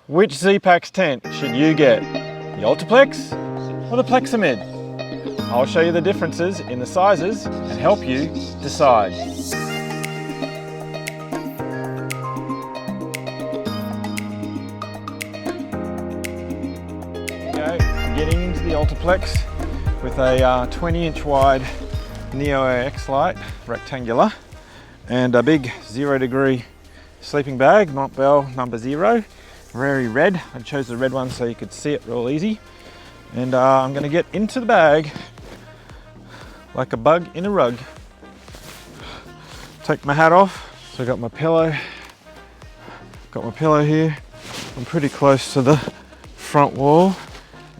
Which Zpacks tent should you get? The Altaplex or the Plexamid? I'll show you the differences in the sizes and help you decide. Okay, getting into the Altaplex with a 20-inch wide Neo X light, rectangular, and a big 0-degree sleeping bag, Montbell number 0. Very red. I chose the red one so you could see it real easy. And I'm going to get into the bag like a bug in a rug. Take my hat off. So I got my pillow. Here. I'm pretty close to the front wall,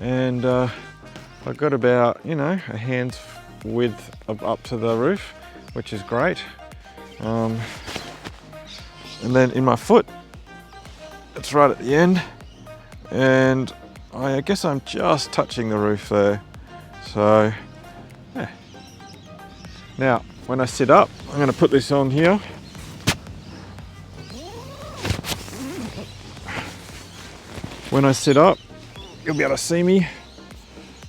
and I've got about, a hand's width up to the roof, which is great. And then in my foot, it's right at the end, and I guess I'm just touching the roof there. So, yeah. Now, when I sit up, I'm going to put this on here. When I sit up, you'll be able to see me,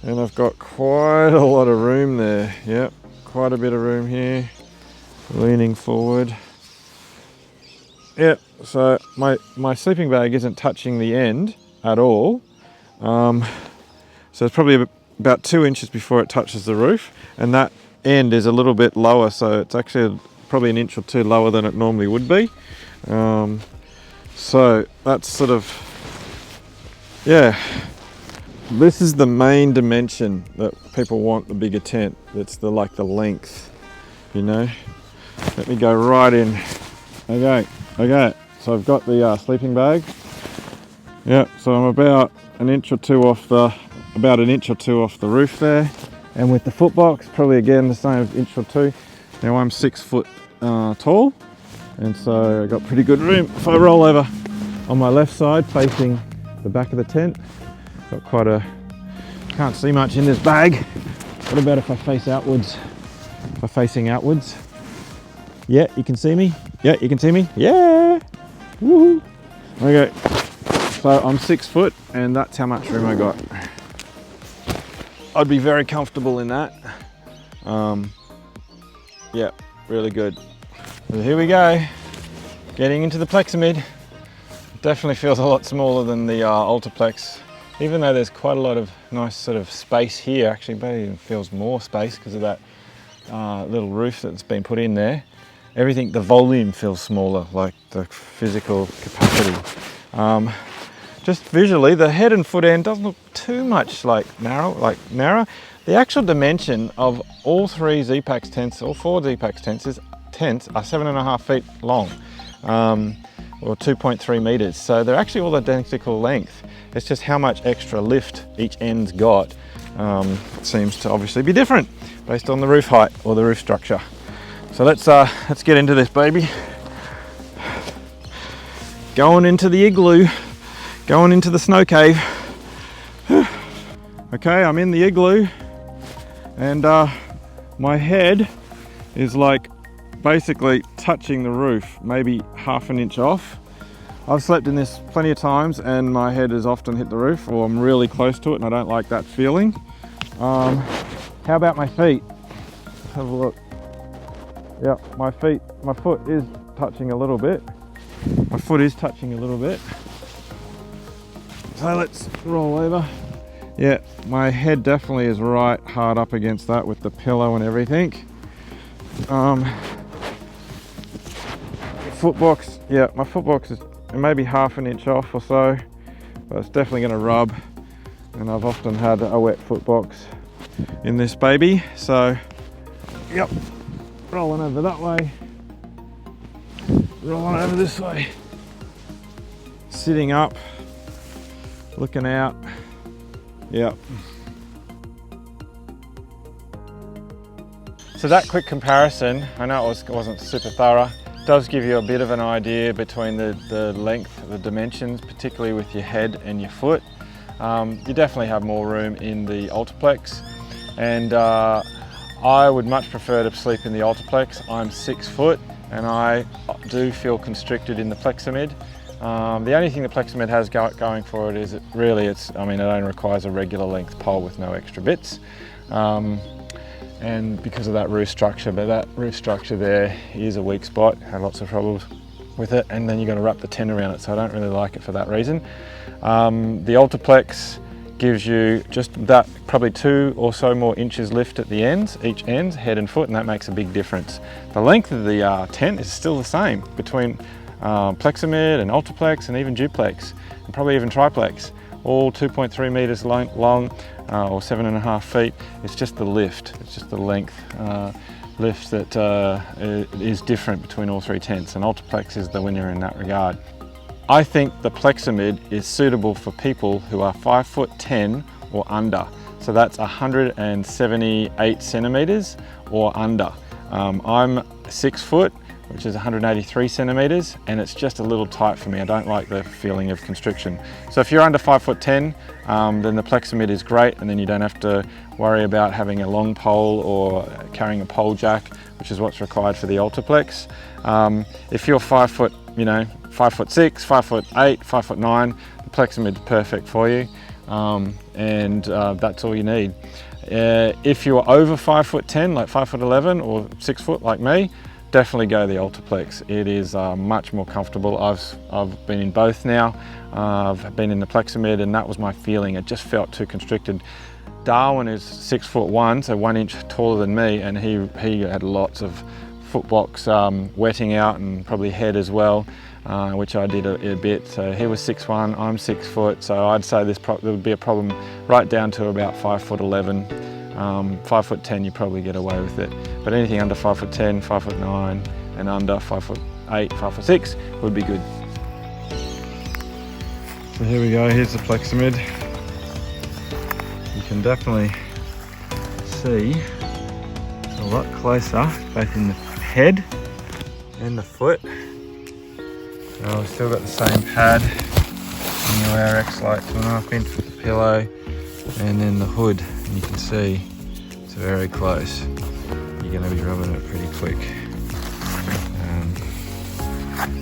and I've got quite a lot of room there. Yep, quite a bit of room here, leaning forward. Yeah, so my sleeping bag isn't touching the end at all. So it's probably about 2 inches before it touches the roof, and that end is a little bit lower, so it's actually probably an inch or two lower than it normally would be. So that's sort of, yeah, this is the main dimension that people want the bigger tent. It's the length, Let me go right in. Okay, so I've got the sleeping bag. Yeah, so I'm about an inch or two off the roof there, and with the foot box, probably again the same inch or two. Now I'm 6 foot tall, and so I've got pretty good room. If I roll over on my left side, facing the back of the tent, got can't see much in this bag. What about if I face outwards? If I'm facing outwards, yeah, you can see me. Yeah, you can see me. Yeah. Woohoo. Okay. So I'm 6 foot, and that's how much room I got. I'd be very comfortable in that. Yeah, really good. So here we go. Getting into the Plexamid. Definitely feels a lot smaller than the Altaplex. Even though there's quite a lot of nice sort of space here, actually, but it even feels more space because of that little roof that's been put in there. Everything, the volume feels smaller, like the physical capacity. Just visually, the head and foot end doesn't look too much narrow. The actual dimension of all 3 Zpacks tents, all 4 Zpacks tents are 7.5 feet long, or 2.3 meters. So they're actually all identical length. It's just how much extra lift each end's got seems to obviously be different based on the roof height or the roof structure. So let's get into this baby. Going into the igloo, going into the snow cave. Okay, I'm in the igloo, and my head is basically touching the roof, maybe half an inch off. I've slept in this plenty of times, and my head has often hit the roof, or I'm really close to it, and I don't like that feeling. How about my feet? Let's have a look. Yeah, my foot is touching a little bit. So let's roll over. Yeah, my head definitely is right hard up against that with the pillow and everything. Foot box, yeah, my foot box is maybe half an inch off or so, but it's definitely going to rub. And I've often had a wet foot box in this baby, so yep. Rolling over that way, rolling over this way, sitting up, looking out. Yep. So that quick comparison, I know it wasn't super thorough, does give you a bit of an idea between the length, the dimensions, particularly with your head and your foot. You definitely have more room in the Altaplex, and I would much prefer to sleep in the Altaplex. I'm 6 foot, and I do feel constricted in the Plexamid. The only thing that Plexamid has going for it is it only requires a regular length pole with no extra bits. And because of that roof structure, but that roof structure there is a weak spot, had lots of troubles with it, and then you've got to wrap the tent around it, so I don't really like it for that reason. The Altaplex gives you just that probably 2 or so more inches lift at the ends, each end, head and foot, and that makes a big difference. The length of the tent is still the same between Plexamid and Altaplex and even Duplex, and probably even Triplex, all 2.3 meters long or 7.5 feet. It's just the lift, it's just the length lift that is different between all 3 tents, and Altaplex is the winner in that regard. I think the Plexamid is suitable for people who are 5'10" or under. So that's 178 centimeters or under. I'm 6 foot, which is 183 centimeters, and it's just a little tight for me. I don't like the feeling of constriction. So if you're under 5'10", then the Plexamid is great, and then you don't have to worry about having a long pole or carrying a pole jack, which is what's required for the Altaplex. If you're 5 foot, 5'6", 5'8", 5'9", the Plexamid's perfect for you, and that's all you need. If you're over 5'10", like 5'11", or 6 foot like me, definitely go the Altaplex. It is much more comfortable. I've been in both now. I've been in the Plexamid, and that was my feeling. It just felt too constricted. Darwin is 6'1", so 1 inch taller than me, and he had lots of footbox wetting out, and probably head as well, which I did a bit. So he was 6'1", I'm 6 foot, so I'd say there would be a problem right down to about 5'11". 5'10", you probably get away with it, but anything under 5'10", 5'9", and under 5'8", 5'6" would be good. So here we go, here's the Plexamid. You can definitely see a lot closer, both in the head and the foot. So I've still got the same pad, new RX light 2.5 inch with the pillow, and then the hood. You can see it's very close. You're going to be rubbing it pretty quick. And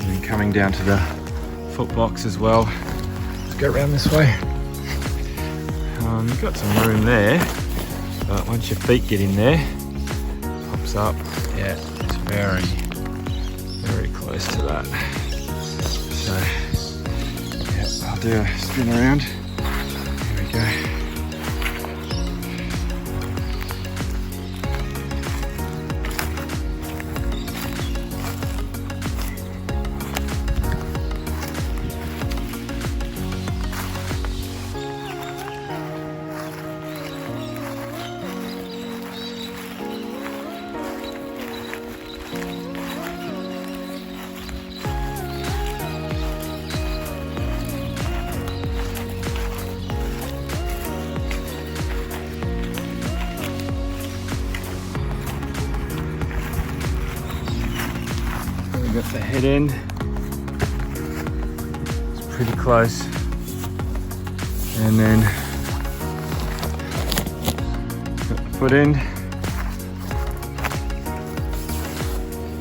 then coming down to the foot box as well. Let's go around this way. You've got some room there, but once your feet get in there, it pops up. Yeah, it's very, very close to that. So, yeah, I'll do a spin around. Here we go. Got the head end, it's pretty close, and then got the foot end,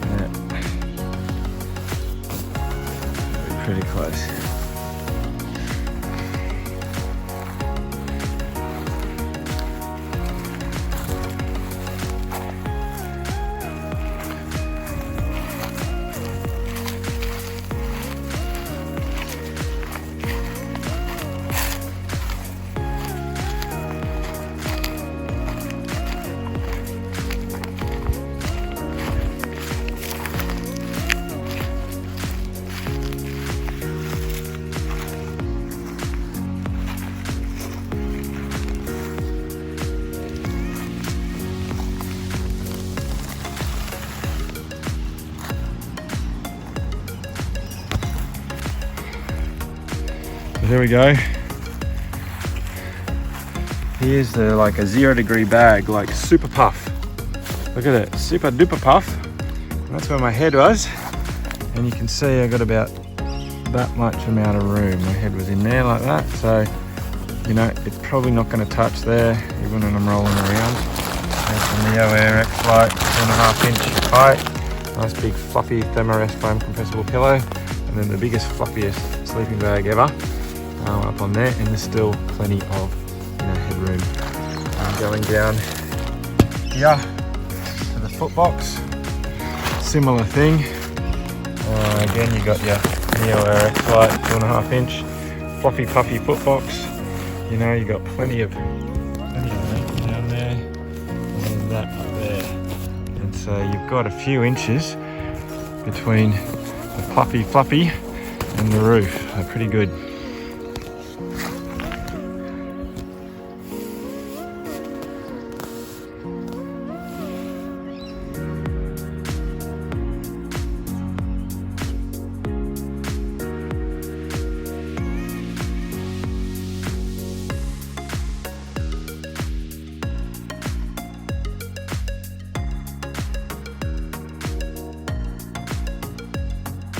yeah. Pretty close. There we go. Here's the like a 0 degree bag, like super puff. Look at it, super duper puff. And that's where my head was. And you can see I got about that much amount of room. My head was in there like that. So, it's probably not going to touch there, even when I'm rolling around. There's the Neo Air X Lite, 2.5 inch height. Nice big fluffy Thermarest foam compressible pillow. and then the biggest, fluffiest sleeping bag ever up on there, and there's still plenty of headroom. Going down here to the foot box, similar thing. Again, you got your Neo RX Lite 2.5 inch fluffy puffy foot box. You got plenty of length down there, and then that up there. And so you've got a few inches between the puffy fluffy and the roof. Pretty good.